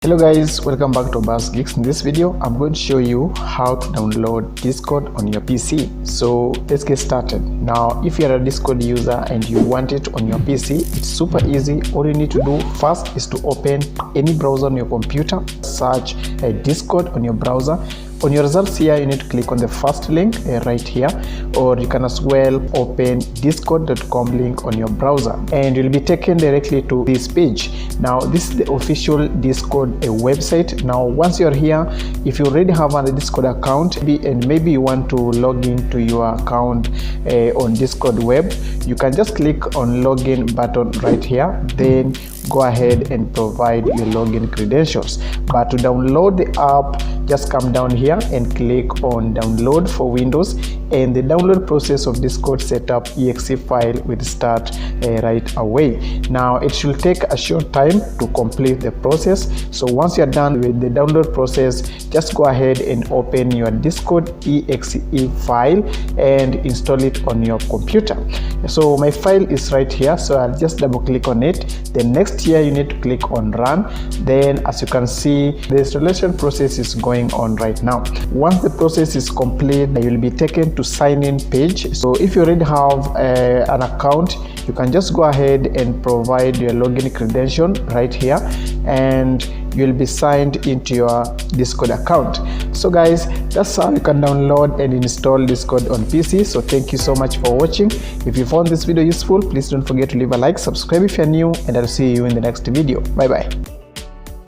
Hello guys, welcome back to Obakhas Geeks. In this video I'm going to show you how to download Discord on your PC. So let's get started. Now if you're a Discord user and you want it on your PC, it's super easy. All you need to do first is to open any browser on your computer, search Discord on your browser. On your results here, you need to click on the first link right here, or you can as well open discord.com link on your browser and you'll be taken directly to this page. Now this is the official Discord website. Now once you're here, if you already have a Discord account and maybe you want to log into your account on Discord web, you can just click on login button right here, then go ahead and provide your login credentials. But to download the app, just come down here and click on download for Windows, and the download process of Discord setup exe file will start right away. Now it should take a short time to complete the process. So once you're done with the download process, just go ahead and open your Discord exe file and install it on your computer. So my file is right here, so I'll just double click on it. The next here you need to click on run. Then as you can see, the installation process is going on right now. Once the process is complete, you'll be taken to sign in page. So if you already have an account, you can just go ahead and provide your login credential right here and you'll be signed into your Discord account. So guys, that's how you can download and install Discord on PC. So thank you so much for watching. If you found this video useful, please don't forget to leave a like, subscribe if you're new, and I'll see you in the next video. Bye bye.